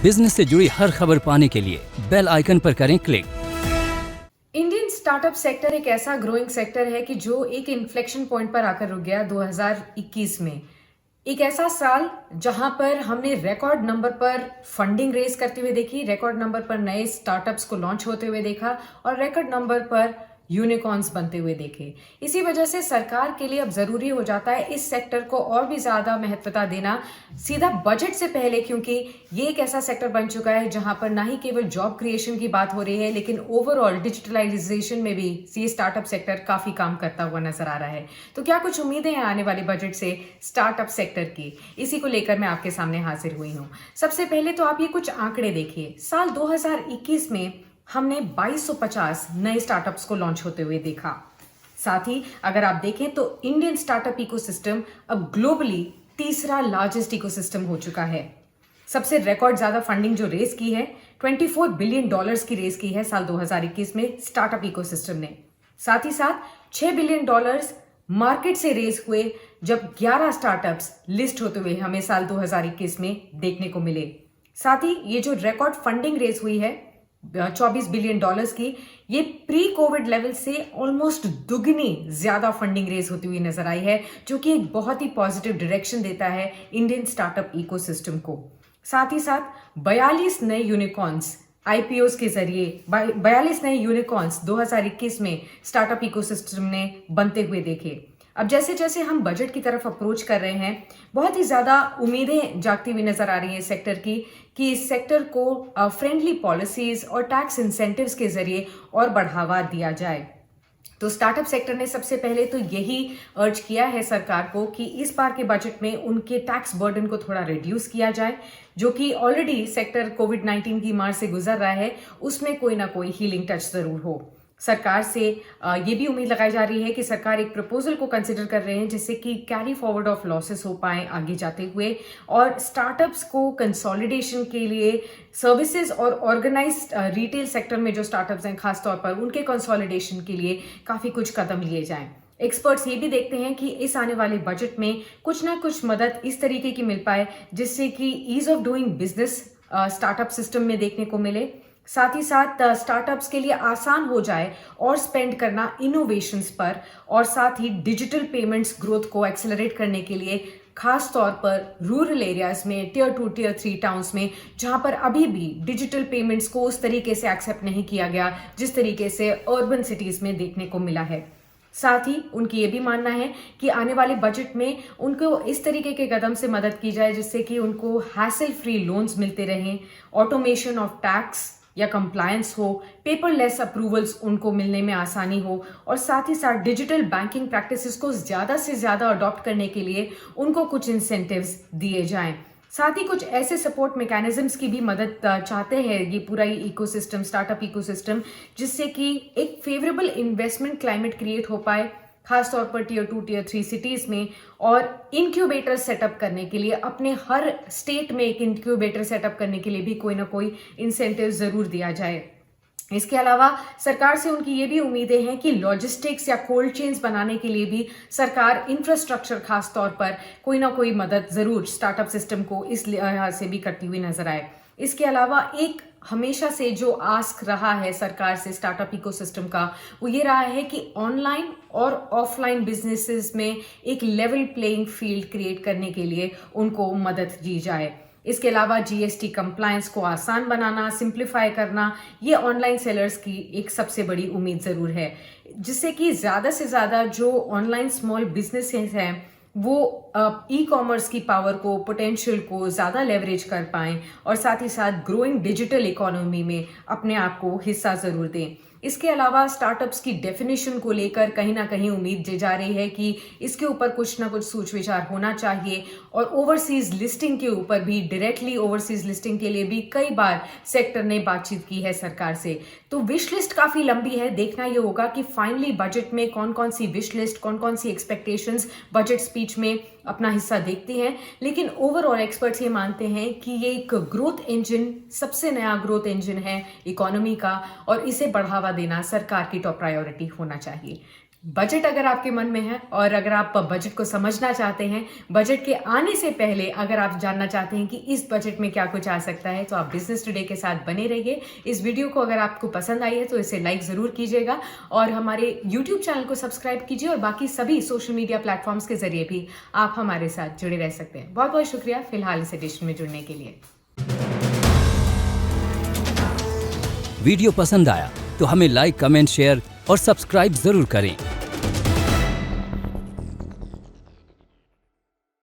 Business से जुड़ी हर खबर पाने के लिए बेल आइकन पर करें क्लिक। इंडियन स्टार्टअप सेक्टर एक ऐसा ग्रोइंग सेक्टर है कि जो एक इन्फ्लेक्शन पॉइंट पर आकर रुक गया 2021 में। एक ऐसा साल जहां पर हमने रिकॉर्ड नंबर पर फंडिंग रेज करते हुए देखी, रिकॉर्ड नंबर पर नए स्टार्टअप्स को लॉन्च होते हुए देखा और रिकॉर्ड नंबर पर यूनिकॉर्न्स बनते हुए देखे। इसी वजह से सरकार के लिए अब जरूरी हो जाता है इस सेक्टर को और भी ज्यादा महत्वता देना सीधा बजट से पहले, क्योंकि ये एक ऐसा सेक्टर बन चुका है जहां पर ना ही केवल जॉब क्रिएशन की बात हो रही है, लेकिन ओवरऑल डिजिटलाइजेशन में भी ये स्टार्टअप सेक्टर काफी काम करता हुआ नजर आ रहा है। तो क्या कुछ उम्मीदें हैं आने वाले बजट से स्टार्टअप सेक्टर की, इसी को लेकर मैं आपके सामने हाजिर हुई हूं। सबसे पहले तो आप ये कुछ आंकड़े देखिए। साल 2021 में हमने 2250 नए स्टार्टअप्स को लॉन्च होते हुए देखा। साथ ही अगर आप देखें तो इंडियन स्टार्टअप इकोसिस्टम अब ग्लोबली तीसरा लार्जेस्ट इकोसिस्टम हो चुका है। सबसे रिकॉर्ड ज्यादा फंडिंग जो रेस की है, $24 बिलियन की रेस की है साल 2021 में स्टार्टअप इकोसिस्टम ने। साथ ही साथ $6 बिलियन मार्केट से रेस हुए, जब 11 स्टार्टअप्स लिस्ट होते हुए हमें साल 2021 में देखने को मिले। साथ ही ये जो रिकॉर्ड फंडिंग रेस हुई है $24 बिलियन की, ये प्री कोविड लेवल से ऑलमोस्ट दुगनी ज्यादा फंडिंग रेज होती हुई नजर आई है, जो कि एक बहुत ही पॉजिटिव डायरेक्शन देता है इंडियन स्टार्टअप इकोसिस्टम को। साथ ही साथ 42 नए यूनिकॉर्न्स आईपीओस के जरिए 42 नए यूनिकॉर्न्स 2021 में स्टार्टअप इकोसिस्टम ने बनते हुए देखे। अब जैसे जैसे हम बजट की तरफ अप्रोच कर रहे हैं, बहुत ही ज्यादा उम्मीदें जागती हुई नजर आ रही है सेक्टर की कि इस सेक्टर को फ्रेंडली पॉलिसीज और टैक्स इंसेंटिव्स के जरिए और बढ़ावा दिया जाए। तो स्टार्टअप सेक्टर ने सबसे पहले तो यही अर्ज किया है सरकार को कि इस बार के बजट में उनके टैक्स बर्डन को थोड़ा रिड्यूस किया जाए, जो कि ऑलरेडी सेक्टर कोविड-19 की मार से गुजर रहा है, उसमें कोई ना कोई हीलिंग टच जरूर हो। सरकार से ये भी उम्मीद लगाई जा रही है कि सरकार एक प्रपोजल को कंसिडर कर रहे हैं जिससे कि कैरी फॉरवर्ड ऑफ लॉसेस हो पाए आगे जाते हुए, और स्टार्टअप्स को कंसोलिडेशन के लिए सर्विसेज और ऑर्गेनाइज्ड रिटेल सेक्टर में जो स्टार्टअप्स हैं खासतौर पर उनके कंसोलिडेशन के लिए काफी कुछ कदम लिए जाएं। एक्सपर्ट्स ये भी देखते हैं कि इस आने वाले बजट में कुछ ना कुछ मदद इस तरीके की मिल पाए जिससे कि ease of doing business startup system में देखने को मिले। साथ ही साथ स्टार्टअप्स के लिए आसान हो जाए और स्पेंड करना इनोवेशंस पर, और साथ ही डिजिटल पेमेंट्स ग्रोथ को एक्सेलरेट करने के लिए खास तौर पर रूरल एरियाज में, टियर 2 टियर 3 टाउन्स में, जहां पर अभी भी डिजिटल पेमेंट्स को उस तरीके से एक्सेप्ट नहीं किया गया जिस तरीके से अर्बन सिटीज में देखने को मिला है। साथ ही उनकी ये भी मानना है कि आने वाले बजट में उनको इस तरीके के कदम से मदद की जाए जिससे कि उनको हैसल फ्री लोन्स मिलते रहें, ऑटोमेशन ऑफ टैक्स या कंप्लायंस हो, पेपरलेस अप्रूवल्स उनको मिलने में आसानी हो, और साथ ही साथ डिजिटल बैंकिंग प्रैक्टिसेस को ज्यादा से ज्यादा अडॉप्ट करने के लिए उनको कुछ इंसेंटिव्स दिए जाएं। साथ ही कुछ ऐसे सपोर्ट मैकेनिज्म्स की भी मदद चाहते हैं ये पूरा ही इकोसिस्टम, स्टार्टअप इकोसिस्टम, जिससे कि एक फेवरेबल इन्वेस्टमेंट क्लाइमेट क्रिएट हो पाए खासतौर पर टियर 2 टियर 3 सिटीज में, और इनक्यूबेटर सेटअप करने के लिए अपने हर स्टेट में एक इनक्यूबेटर सेटअप करने के लिए भी कोई ना कोई इंसेंटिव जरूर दिया जाए। इसके अलावा सरकार से उनकी ये भी उम्मीदें हैं कि लॉजिस्टिक्स या कोल्ड चेन्स बनाने के लिए भी सरकार इंफ्रास्ट्रक्चर खास तौर पर कोई ना कोई मदद जरूर स्टार्टअप सिस्टम को इस लिहाज से भी करती हुई नजर आए। इसके अलावा एक हमेशा से जो आस्क रहा है सरकार से स्टार्टअप इकोसिस्टम का, वो ये रहा है कि ऑनलाइन और ऑफलाइन बिजनेसेस में एक लेवल प्लेइंग फील्ड क्रिएट करने के लिए उनको मदद दी जाए। इसके अलावा जीएसटी कंप्लायंस को आसान बनाना, सिंप्लीफाई करना, ये ऑनलाइन सेलर्स की एक सबसे बड़ी उम्मीद जरूर है, जिससे कि ज्यादा से ज्यादा जो ऑनलाइन स्मॉल बिजनेसेस हैं वो ई कॉमर्स की पावर को, पोटेंशियल को ज्यादा लेवरेज कर पाएं, और साथ ही साथ ग्रोइंग डिजिटल इकोनॉमी में अपने आप को हिस्सा जरूर दें। इसके अलावा स्टार्टअप्स की डेफिनेशन को लेकर कहीं ना कहीं उम्मीद दी जा रही है कि इसके ऊपर कुछ ना कुछ सोच विचार होना चाहिए, और ओवरसीज लिस्टिंग के ऊपर भी, डायरेक्टली ओवरसीज लिस्टिंग के लिए भी कई बार सेक्टर ने बातचीत की है सरकार से। तो विश लिस्ट काफी लंबी है, देखना ये होगा कि फाइनली बजट में कौन कौन सी विश लिस्ट, कौन कौन सी एक्सपेक्टेशंस बजट स्पीच में अपना हिस्सा देखती हैं। लेकिन ओवरऑल एक्सपर्ट्स ये मानते हैं कि ये एक ग्रोथ इंजन, सबसे नया ग्रोथ इंजन है इकोनॉमी का, और इसे बढ़ावा देना सरकार की टॉप प्रायोरिटी होना चाहिए। बजट अगर आपके मन में है और अगर आप बजट को समझना चाहते हैं, बजट के आने से पहले अगर आप जानना चाहते हैं कि इस बजट में क्या कुछ आ सकता है, तो आप बिजनेस टुडे के साथ बने रहिए। इस वीडियो को अगर आपको पसंद आई है तो इसे लाइक ज़रूर कीजिएगा और हमारे यूट्यूब चैनल को सब्सक्राइब कीजिए और बाकी सभी सोशल मीडिया प्लेटफॉर्म्स के जरिए भी आप हमारे साथ जुड़े रह सकते हैं। बहुत बहुत शुक्रिया फिलहाल इस एडिशन में जुड़ने के लिए। वीडियो पसंद आया तो हमें लाइक, कमेंट, शेयर और सब्सक्राइब जरूर करें।